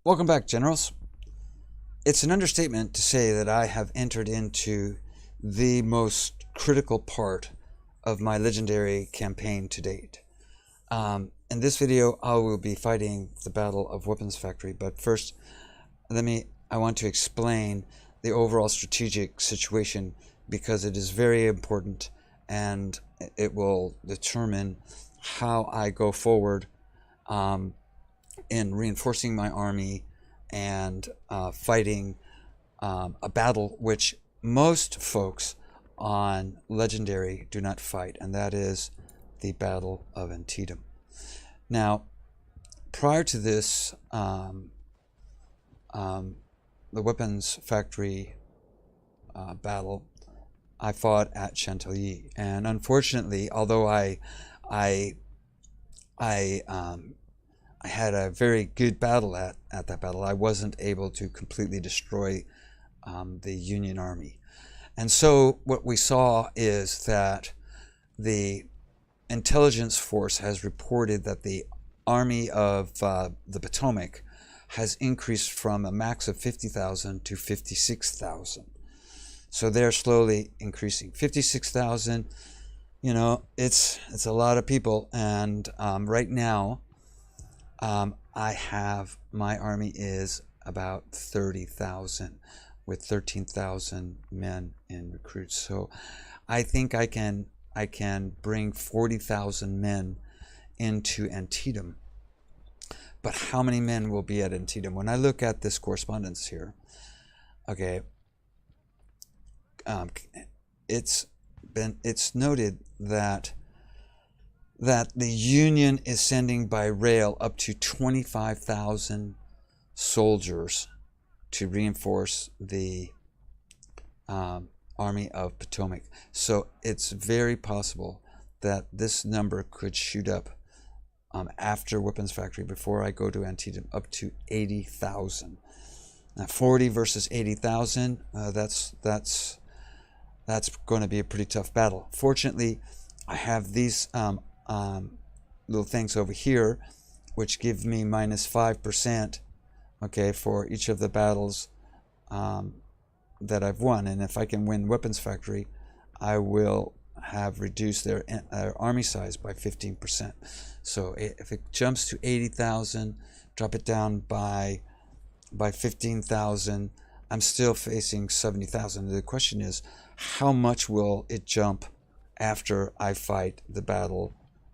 Welcome back, Generals. It's an understatement to say that I have entered into the most critical part of my legendary campaign to date. In this video, I will be fighting the Battle of Weapons Factory, but first, I want to explain the overall strategic situation because it is very important and it will determine how I go forward in reinforcing my army and fighting a battle which most folks on Legendary do not fight, and that is the Battle of Antietam. Now, prior to this, the Weapons Factory battle, I fought at Chantilly, and unfortunately, although I had a very good battle at that battle, I wasn't able to completely destroy the Union Army. And so what we saw is that the intelligence force has reported that the Army of the Potomac has increased from a max of 50,000 to 56,000. So they're slowly increasing. 56,000, you know, it's a lot of people. And right now, I have, my army is about 30,000 with 13,000 men in recruits. So I think I can bring 40,000 men into Antietam. But how many men will be at Antietam? When I look at this correspondence here, okay, it's noted that the Union is sending by rail up to 25,000 soldiers to reinforce the Army of Potomac. So it's very possible that this number could shoot up after Weapons Factory, before I go to Antietam, up to 80,000. Now 40 versus 80,000, that's going to be a pretty tough battle. Fortunately, I have these little things over here which give me minus 5%, okay, for each of the battles that I've won. And if I can win Weapons Factory, I will have reduced their army size by 15%. So if it jumps to 80,000, drop it down by 15,000, I'm still facing 70,000. The question is, how much will it jump after I fight the Battle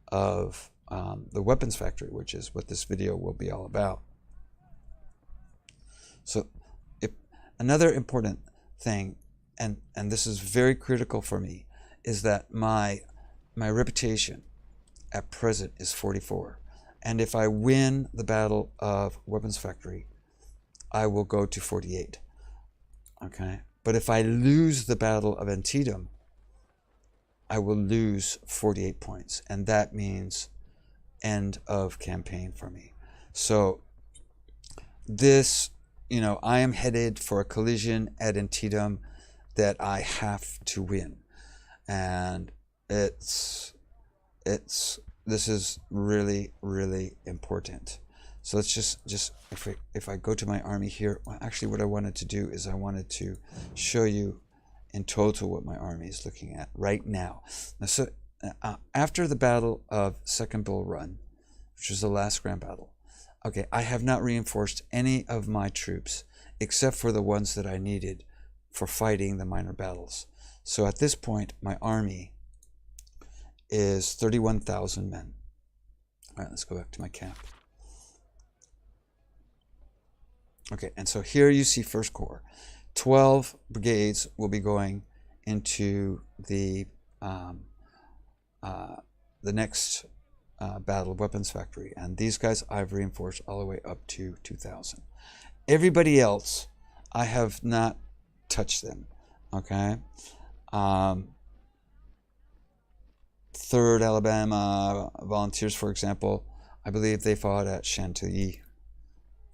of the Weapons Factory, which is what this video will be all about. So another important thing, and this is very critical for me, is that my reputation at present is 44. And if I win the Battle of Weapons Factory, I will go to 48. Okay? But if I lose the Battle of Antietam, I will lose 48 points, and that means end of campaign for me. So this, you know, I am headed for a collision at Antietam that I have to win, and this is really, really important. So let's just if I go to my army here, well, actually what I wanted to do is I wanted to show you in total what my army is looking at right now. So after the Battle of Second Bull Run, which was the last grand battle, okay, I have not reinforced any of my troops except for the ones that I needed for fighting the minor battles. So at this point, my army is 31,000 men. All right, let's go back to my cap. Okay, and so here you see First Corps. 12 brigades will be going into the next Battle of Weapons Factory, and these guys I've reinforced all the way up to 2,000. Everybody else, I have not touched them. Okay, 3rd Alabama Volunteers, for example, I believe they fought at Chantilly.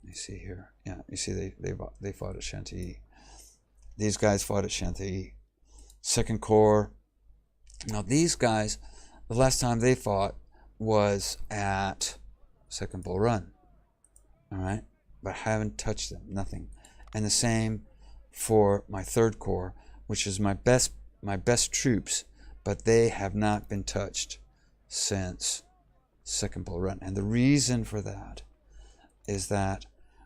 You see here, yeah, you see they fought at Chantilly. These guys fought at Chantilly. 2nd Corps. Now these guys, the last time they fought was at Second Bull Run. All right. but haven't touched them, nothing. And the same for my 3rd Corps, which is my best troops, but they have not been touched since Second Bull Run. And the reason for that is that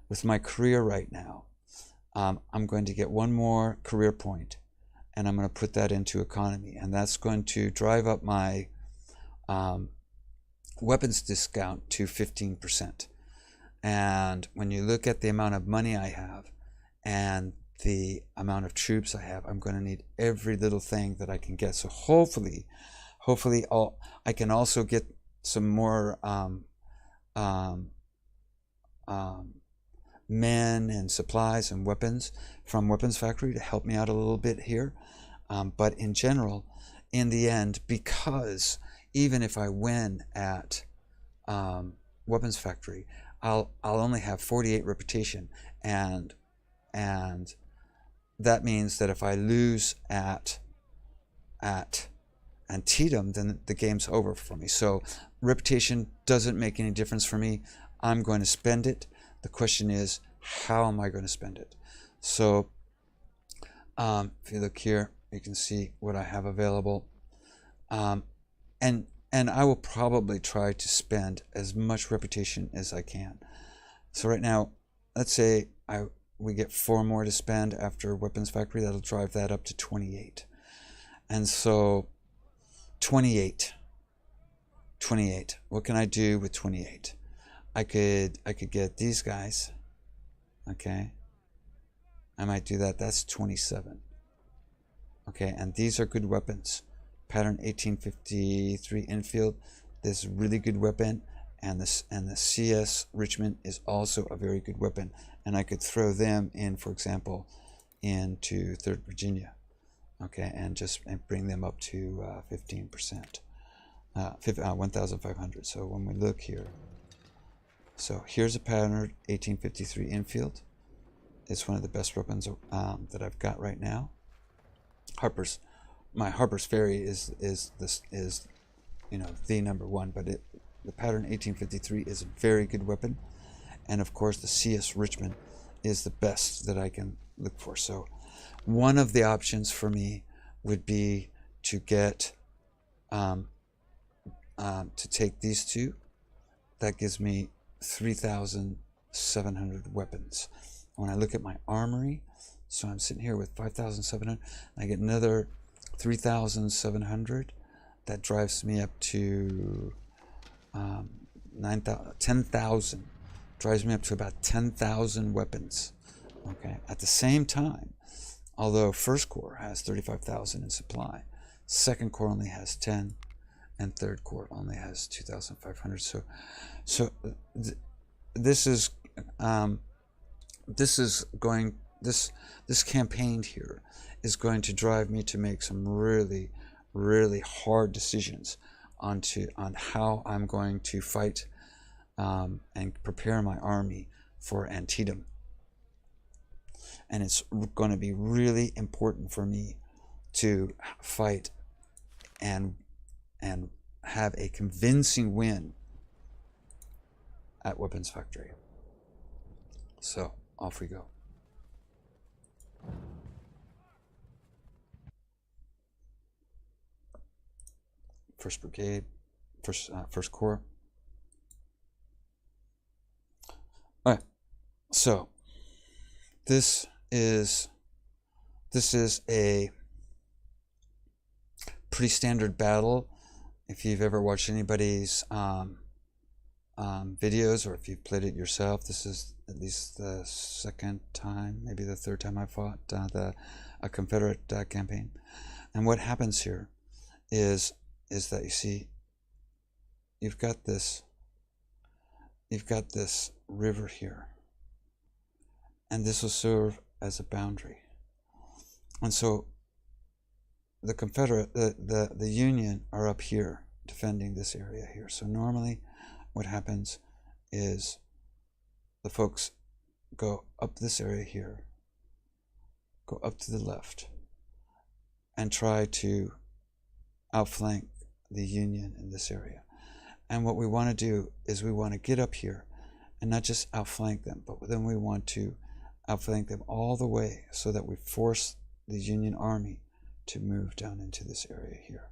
with my career right now, I'm going to get one more career point, and I'm going to put that into economy, and that's going to drive up my weapons discount to 15%. And when you look at the amount of money I have and the amount of troops I have, I'm going to need every little thing that I can get. So hopefully I can also get some more men and supplies and weapons from Weapons Factory to help me out a little bit here. But in general, in the end, because even if I win at Weapons Factory, I'll only have 48 reputation, and that means that if I lose at Antietam, then the game's over for me. So reputation doesn't make any difference for me. I'm going to spend it. The question is, how am I going to spend it? So if you look here, you can see what I have available. And I will probably try to spend as much reputation as I can. So right now, let's say we get 4 more to spend after Weapons Factory. That'll drive that up to 28. And so 28. What can I do with 28? I could get these guys. Okay. I might do that. That's 27. Okay, and these are good weapons. Pattern 1853 infield. This is a really good weapon, and the CS Richmond is also a very good weapon. And I could throw them in, for example, into 3rd Virginia. Okay, and bring them up to 15%, 1,500. So when we look here, so here's a pattern 1853 infield. It's one of the best weapons that I've got right now. My Harper's Ferry is the number one, but the pattern 1853 is a very good weapon, and of course the CS Richmond is the best that I can look for. So one of the options for me would be to get to take these two. That gives me 3,700 weapons. When I look at my armory, so I'm sitting here with 5,700. I get another 3,700. That drives me up to 10,000. Drives me up to about 10,000 weapons. Okay. At the same time, although 1st Corps has 35,000 in supply, 2nd Corps only has 10, and 3rd Corps only has 2,500. So this campaign here is going to drive me to make some really, really hard decisions on how I'm going to fight and prepare my army for Antietam. And it's going to be really important for me to fight and have a convincing win at Weapons Factory. So off we go. First Brigade, First Corps. All right, so this is a pretty standard battle. If you've ever watched anybody's videos, or if you've played it yourself, this is at least the 2nd time, maybe the 3rd time I fought a Confederate campaign. And what happens here is that you see you've got this river here, and this will serve as a boundary. And so the Confederate, the Union are up here defending this area here. So normally what happens is the folks go up this area here, go up to the left, and try to outflank the Union in this area. And what we want to do is we want to get up here and not just outflank them, but then we want to outflank them all the way so that we force the Union Army to move down into this area here.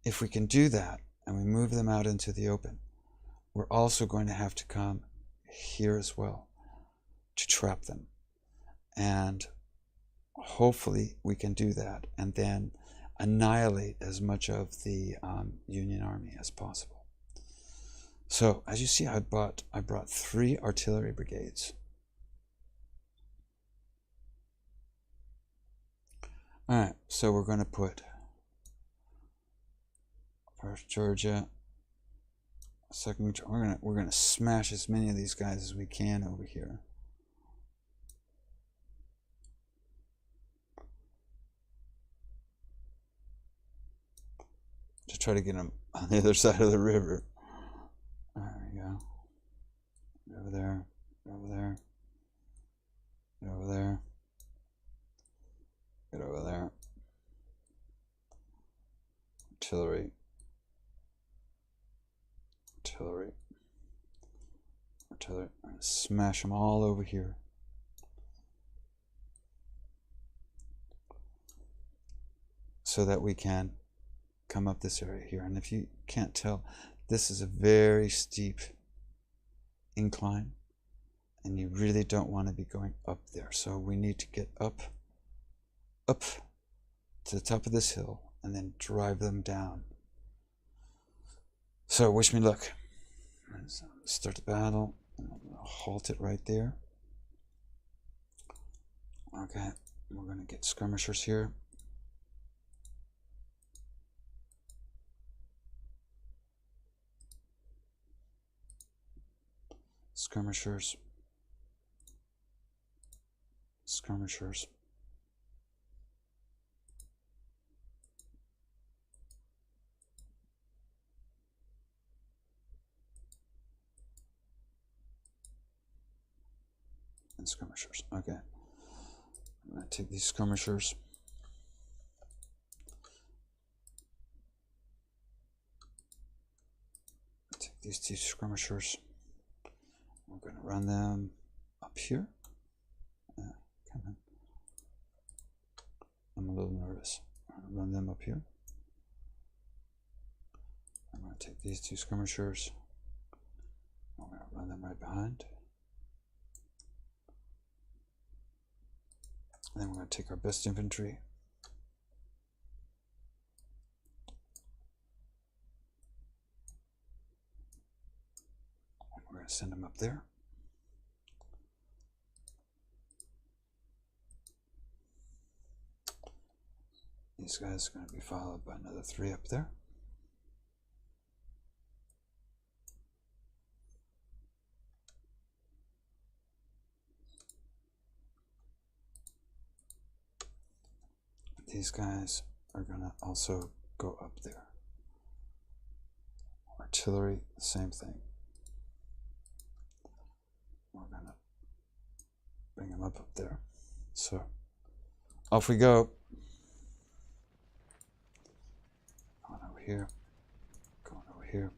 If we can do that and we move them out into the open, we're also going to have to come here as well to trap them. And hopefully we can do that and then annihilate as much of the Union Army as possible. So as you see, I brought 3 artillery brigades. All right, so we're going to put 1st Georgia, 2nd. We're gonna smash as many of these guys as we can over here. To try to get them on the other side of the river. There we go. Get over there. Get over there. Get over there. Get over there. Artillery. Artillery. Artillery. I'm gonna smash them all over here. So that we can come up this area here. And if you can't tell, this is a very steep incline, and you really don't want to be going up there. So we need to get up to the top of this hill and then drive them down. So wish me luck. Start the battle. Halt it right there. Okay, we're going to get skirmishers here. Skirmishers. Skirmishers. And skirmishers. Okay. I'm going to take these skirmishers. Take these 2 skirmishers. We're going to run them up here. Come on. I'm a little nervous. I'm going to run them up here. I'm going to take these 2 skirmishers. I'm going to run them right behind. And then we're going to take our best infantry. We're going to send them up there. These guys are going to be followed by another 3 up there. These guys are going to also go up there. Artillery, same thing. We're going to bring them up there. So off we go. Going over here. Going over here.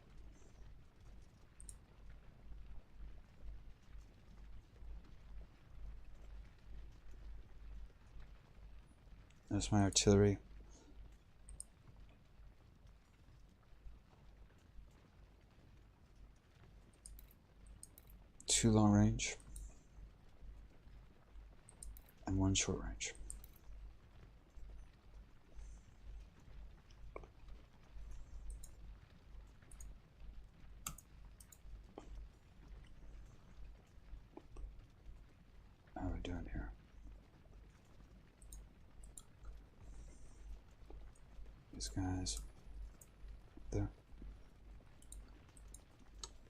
There's my artillery. Two long range and 1 short range. How are we doing here? These guys there.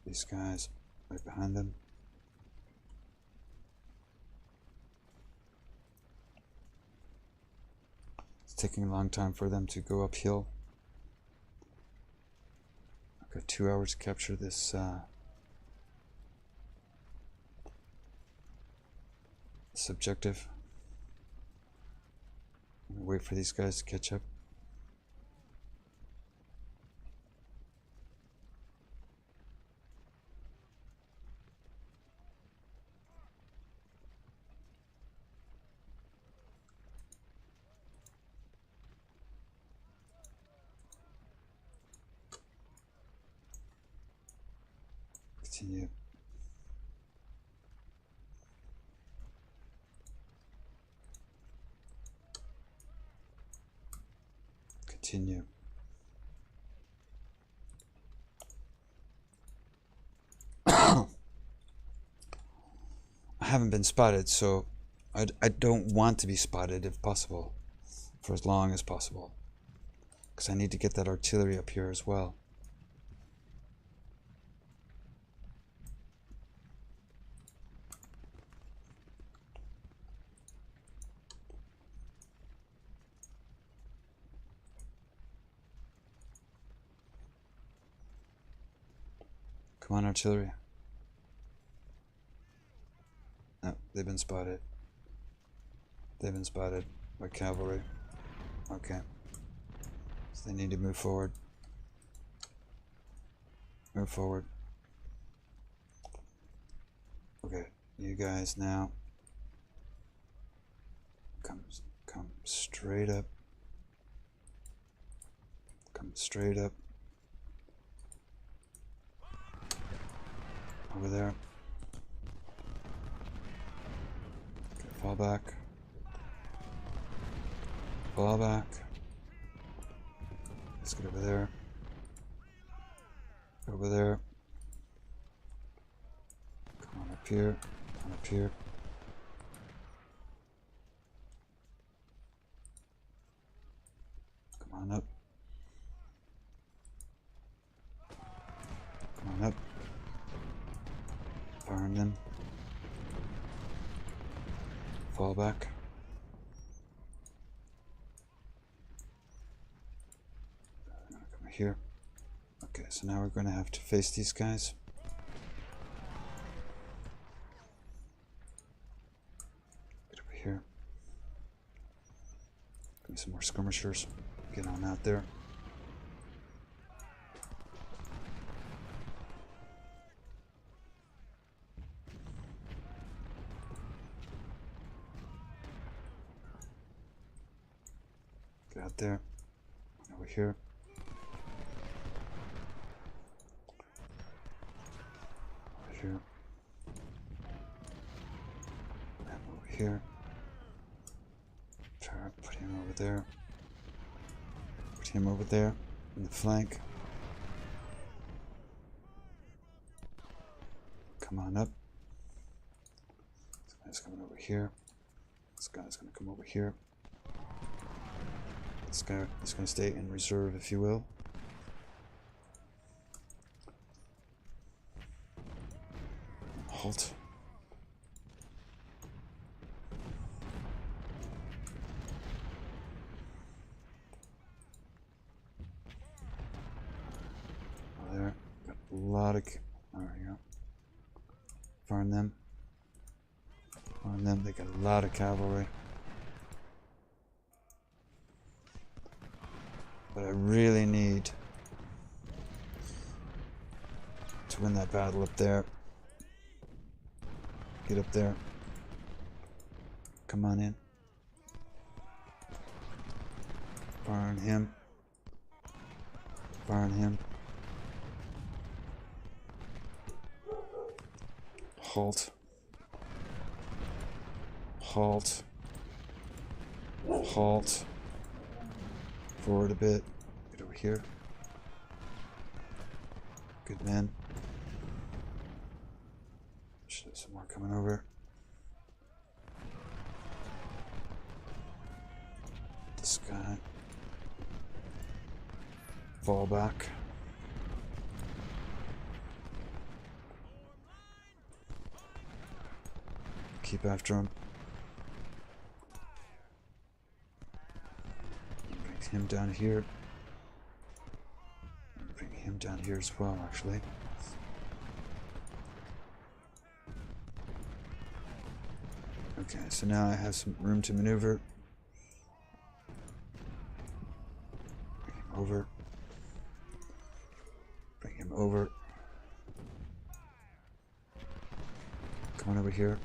These guys right behind them. It's taking a long time for them to go uphill. I've got 2 hours to capture this this objective. I'm gonna wait for these guys to catch up. Continue. Continue. I haven't been spotted, so I don't want to be spotted if possible, for as long as possible, because I need to get that artillery up here as well. Come on, artillery. No, they've been spotted. They've been spotted by cavalry. Okay. So they need to move forward. Move forward. Okay, you guys now. Come straight up. Come straight up. Over there. Okay, fall back. Fall back. Let's get over there. Over there. Come on up here. Come up here. Come on up. Come on up. Burn them. Fall back. Come here. Okay, so now we're going to have to face these guys. Get over here. Give me some more skirmishers. Get on out there. Get out there. Over here. Here. And over here. Try to put him over there. Put him over there in the flank. Come on up. This guy's coming over here. This guy's gonna come over here. This guy is gonna stay in reserve, if you will. Halt. There. Got a lot of... There we go. Farm them. Farm them. They got a lot of cavalry. But I really need to win that battle up there. Get up there. Come on in. Burn him. Burn him. Halt. Halt. Halt. Forward a bit. Get over here. Good men. Should have some more coming over. This guy. Fall back. Keep after him. Bring him down here. Bring him down here as well, actually. Okay, so now I have some room to maneuver. Bring him over. Bring him over. Come on over here.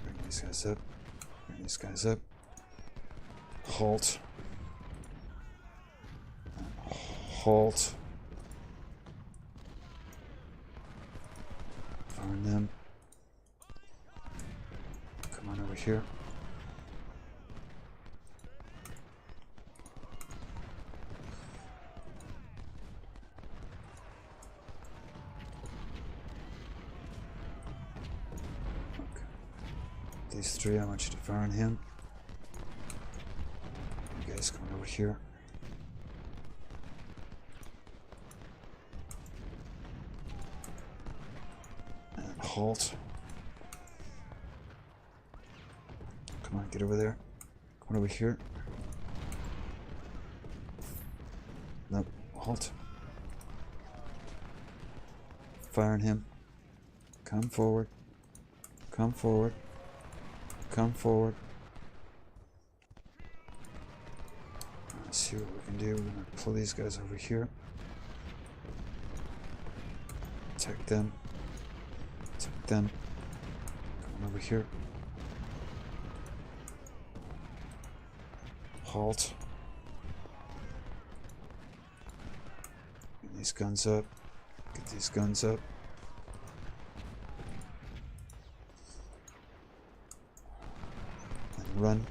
Bring these guys up. Bring these guys up. Halt. Halt. Firing them. Come on over here. Okay. These three, I want you to fire on him. You guys coming over here. And halt. Come on, get over there. Come on over here. Nope, halt. Fire on him. Come forward. Come forward. Come forward. Let's see what we can do. We're going to pull these guys over here. Attack them. Attack them. Come on over here. Halt. Get these guns up. Get these guns up. And run.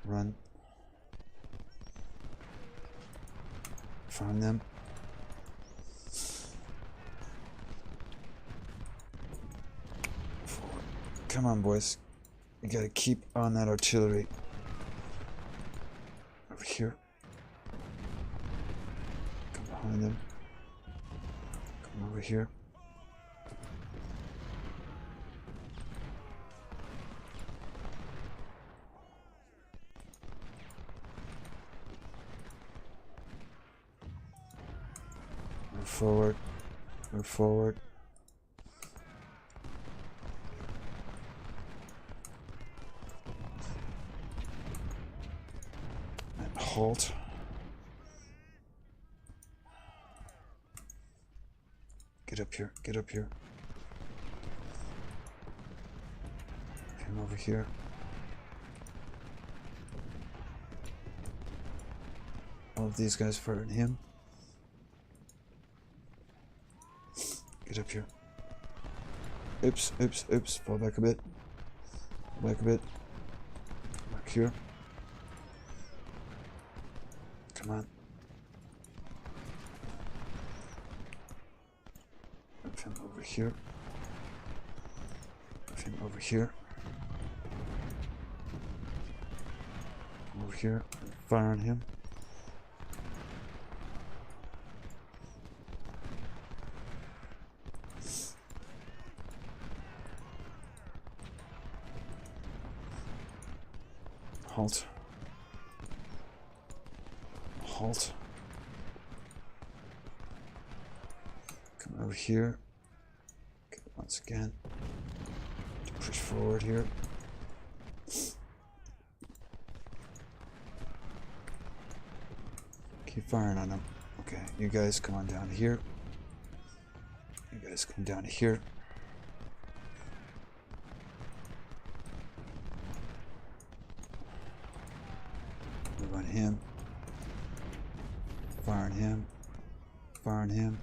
Run. Find them. Forward. Come on, boys. You gotta keep on that artillery. Over here. Come behind them. Come over here. Move forward. Move forward. And halt. Get up here. Get up here. Him over here. All of these guys firing him. Get up here. Oops, oops, oops. Fall back a bit. Fall back a bit. Back here. Come on. Move him over here. Move him over here. Over here. Fire on him. Halt. Halt. Come over here. Okay, once again. To push forward here. Keep firing on them. Okay, you guys come on down here. You guys come down here. Move on him. Fire on him. Fire on him.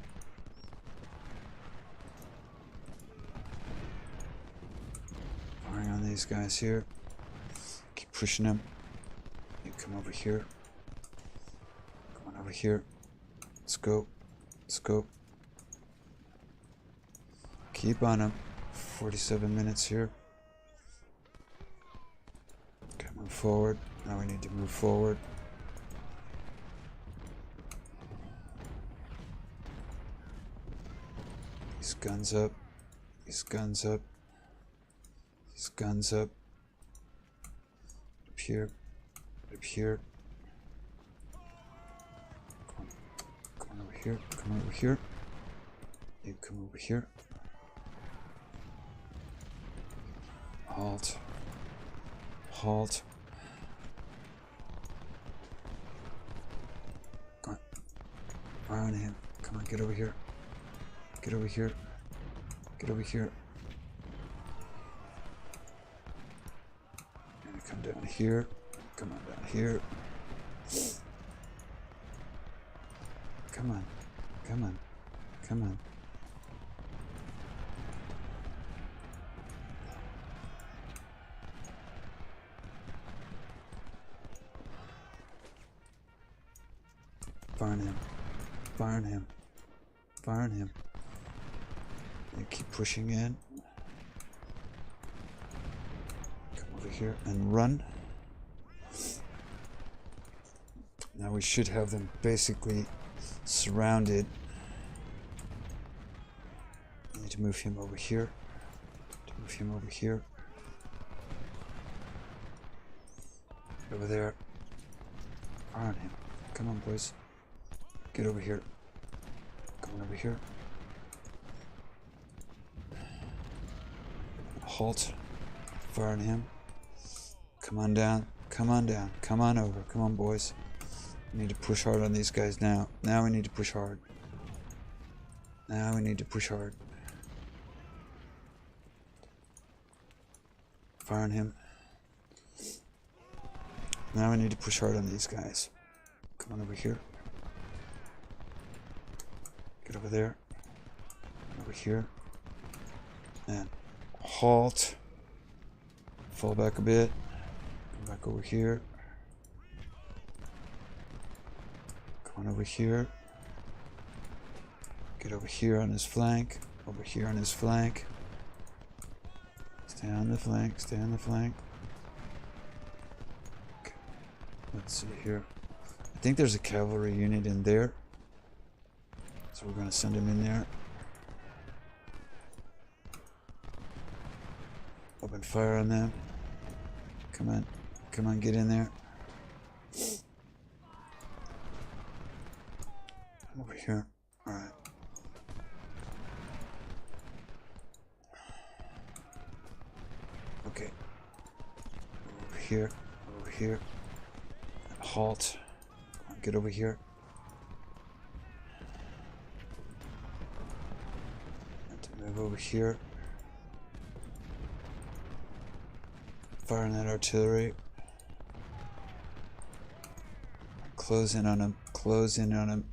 Firing on these guys here. Keep pushing them. You come over here. Come on over here. Let's go. Let's go. Keep on them. 47 minutes here. Okay, move forward. Now we need to move forward. These guns up. These guns up. These guns up. Up here. Up here. Come on over here. Come over here. You come over here. Halt. Halt. Come on. Fire on him. Come on, get over here. Get over here. Get over here. And come down here. Come on down here. Come on. Come on. Come on. Fire on him. Fire on him. Fire on him. You keep pushing in. Come over here and run. Now we should have them basically surrounded. I need to move him over here. Move him over here. Over there. Fire on him. Come on, boys. Get over here. Come on over here. Halt. Fire on him. Come on down. Come on down. Come on over. Come on, boys. We need to push hard on these guys now. Now we need to push hard. Now we need to push hard. Fire on him. Now we need to push hard on these guys. Come on over here. Get over there. Over here. And halt. Fall back a bit. Come back over here. Come on over here. Get over here on his flank. Over here on his flank. Stay on the flank. Stay on the flank. Okay. Let's see here. I think there's a cavalry unit in there. So we're going to send him in there. Open fire on them. Come on. Come on, get in there. Over here. Alright. Okay. Over here. Over here. Halt. Come on, get over here. And to move over here. Fire on that artillery. Close in on him. Close in on him.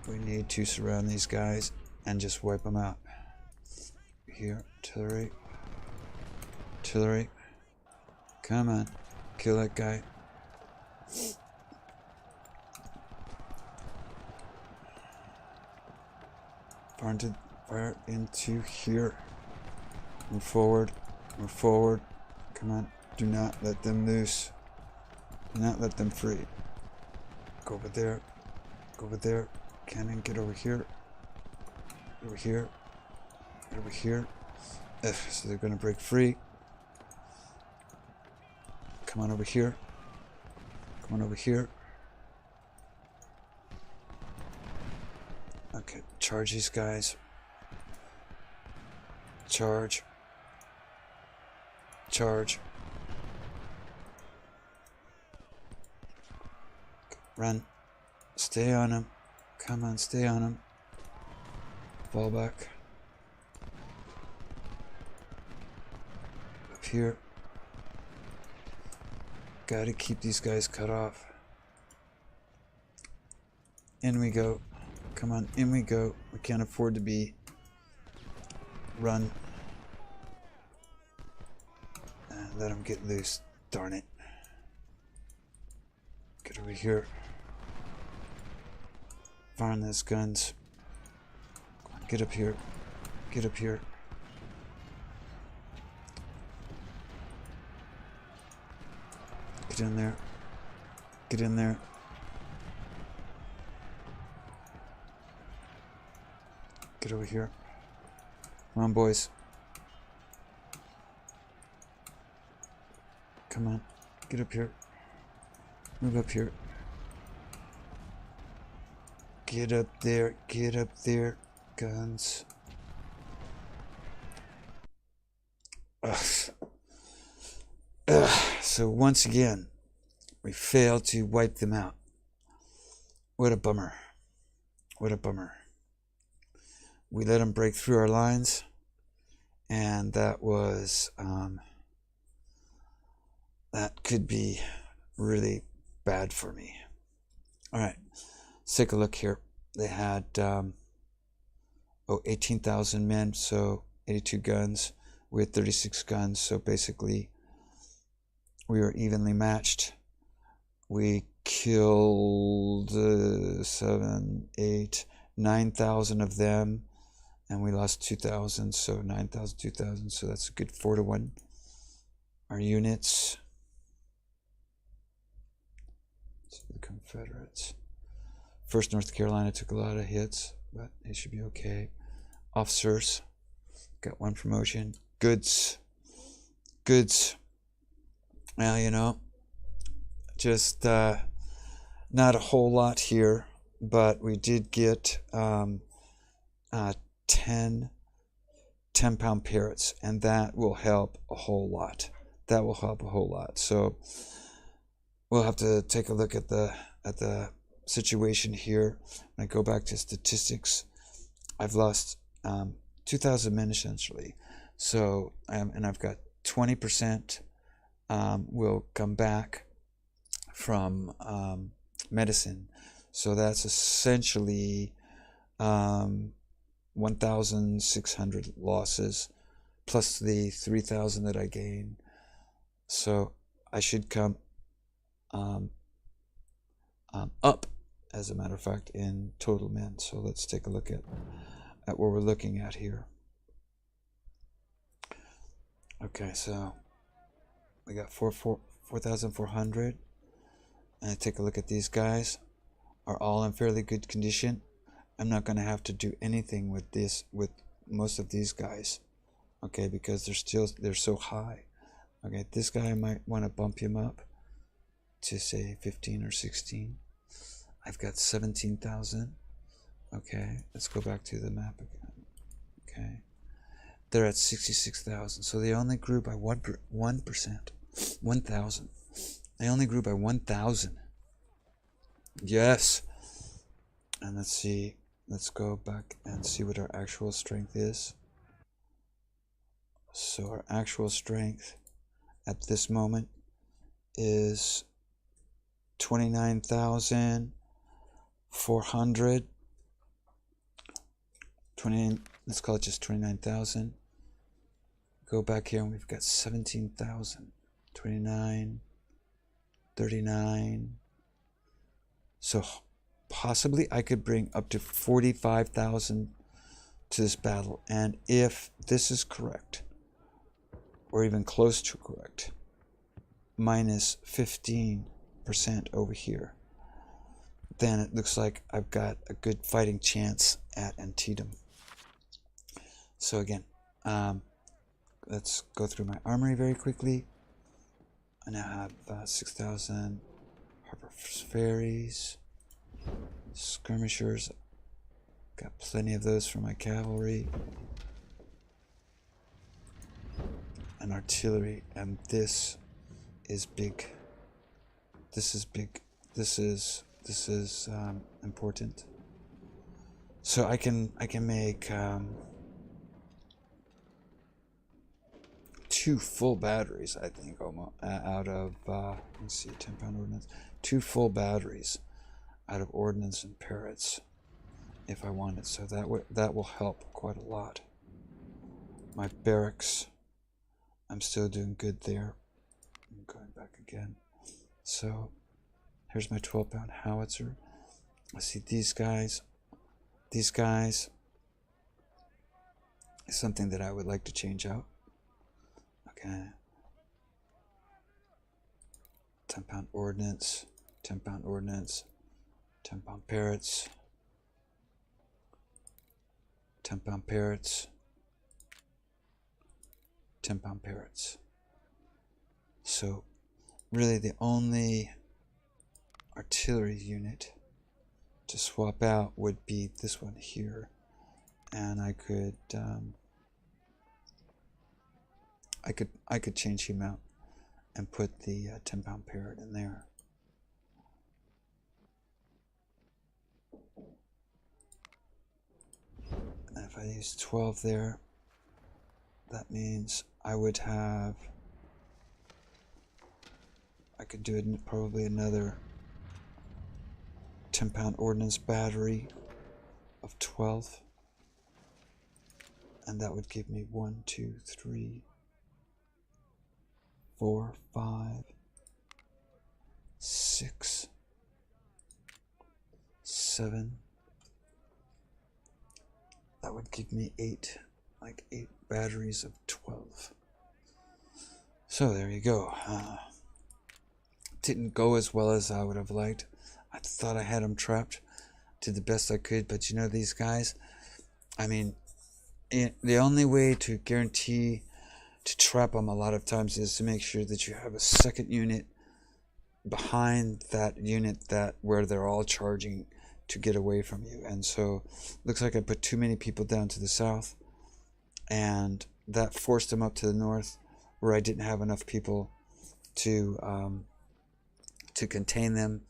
We need to surround these guys and just wipe them out. Here, artillery. Artillery. Come on. Kill that guy. Fire into here. Move forward. Move forward. Come on. Do not let them loose. Do not let them free. Go over there. Go over there. Cannon, get over here. Over here. Get over here. Ugh, so they're gonna break free. Come on over here. Come on over here. Okay, charge these guys. Charge. Charge. Run. Stay on him. Come on, stay on him. Fall back. Up here. Gotta keep these guys cut off. In we go. Come on, in we go. We can't afford to be. Run. And let them get loose. Darn it. Get over here. Fire on those guns. Come on, get up here. Get up here. Get in there. Get in there. Get over here. Come on, boys. Come on. Get up here. Move up here. Get up there. Get up there. Guns. Ugh. Ugh. So once again, we failed to wipe them out. What a bummer. What a bummer. We let them break through our lines, and that was, that could be really bad for me. All right. Let's take a look here. They had 18,000 men, so 82 guns. We had 36 guns, so basically we were evenly matched. We killed 7, 8, 9,000 of them, and we lost 2,000, so 9,000, 2,000, so that's a good 4-to-1. Our units. Let's see the Confederates. 1st North Carolina took a lot of hits, but they should be okay. Officers, got 1 promotion. Goods. Well, you know, just not a whole lot here, but we did get 10 10-pound parrots, and that will help a whole lot. That will help a whole lot. So we'll have to take a look at the situation here. When I go back to statistics, I've lost 2,000 men essentially. So and I've got 20% will come back from medicine. So that's essentially 1,600 losses plus the 3,000 that I gain. So I should come up, as a matter of fact, in total men. So let's take a look at what we're looking at here. Okay, so we got 4,400. And I take a look at these guys. Are all in fairly good condition. I'm not going to have to do anything with most of these guys, okay, because they're so high. Okay, this guy I might want to bump him up to say 15 or 16. I've got 17,000. Okay, let's go back to the map again. Okay, they're at 66,000. So they only grew by 1%. 1,000. They only grew by 1,000. Yes. And let's see. Let's go back and see what our actual strength is. So our actual strength at this moment is 29,400. Let's call it just 29,000. Go back here and we've got 17,000. 29, 39. So possibly I could bring up to 45,000 to this battle. And if this is correct, or even close to correct, minus 15% over here, then it looks like I've got a good fighting chance at Antietam. So again, let's go through my armory very quickly. I now have 6,000 Harbor Ferries, skirmishers. Got plenty of those for my cavalry. And artillery, and this is big. This is big. This is important. So I can make 2 full batteries, I think, almost out of let's see, 10-pound ordnance. 2 full batteries out of ordnance and parrots, if I wanted. So that will help quite a lot. My barracks, I'm still doing good there. I'm going back again. So here's my 12-pound howitzer. I see these guys. These guys is something that I would like to change out. Okay. 10-pound ordnance, 10-pound ordnance, 10-pound parrots, 10-pound parrots, 10-pound parrots. So really the only artillery unit to swap out would be this one here, and I could change him out and put the 10-pound parrot in there. And if I use 12 there, that means I would have, I could do probably another 10-pound ordnance battery of 12. And that would give me 1, 2, 3, 4, 5, 6, 7. That would give me 8, like 8 batteries of 12. So there you go. Didn't go as well as I would have liked. I thought I had them trapped. Did the best I could, but you know these guys, I mean, the only way to guarantee to trap them a lot of times is to make sure that you have a second unit behind that unit that where they're all charging to get away from you. And so looks like I put too many people down to the south, and that forced them up to the north where I didn't have enough people to contain them.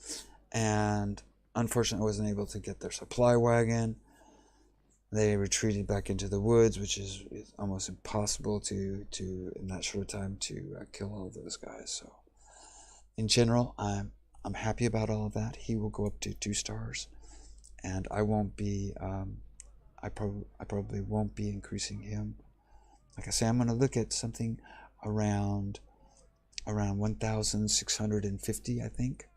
And unfortunately I wasn't able to get their supply wagon. They retreated back into the woods, which is almost impossible to in that short time to kill all those guys. So in general, I'm happy about all of that. He will go up to 2 stars, and I won't be I probably won't be increasing him. Like I say, I'm going to look at something around 1,650, I think,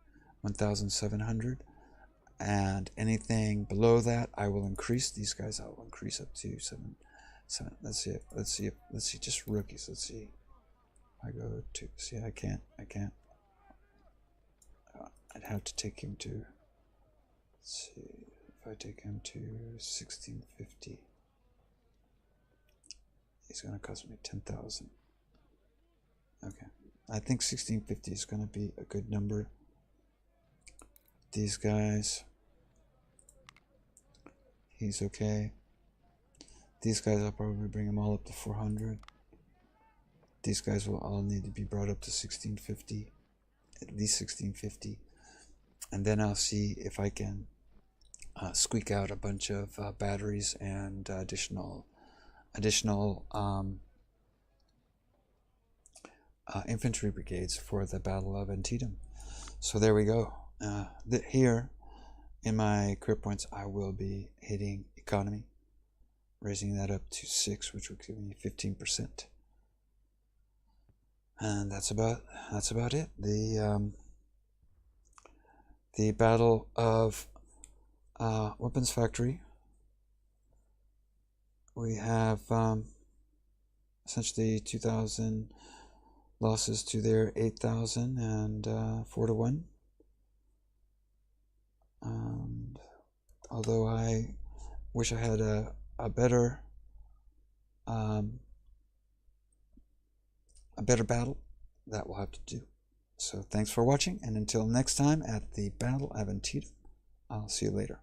1,700. And anything below that, I will increase. These guys, I will increase up to 7. Let's see, just rookies. Let's see. I go to, see, I can't. I'd have to take him to, let's see, if I take him to 1650, he's going to cost me 10,000. Okay, I think 1650 is going to be a good number. These guys, he's okay. These guys, I'll probably bring them all up to 400. These guys will all need to be brought up to 1650, at least 1650. And then I'll see if I can squeak out a bunch of batteries and additional infantry brigades for the Battle of Antietam. So there we go. Here in my career points, I will be hitting economy, raising that up to 6, which will give me 15%. And that's about it. The Battle of Weapons Factory. We have essentially 2,000 losses to their 8,000 and 4-1. And although I wish I had a better battle, that will have to do. So thanks for watching, and until next time at the Battle of Antietam, I'll see you later.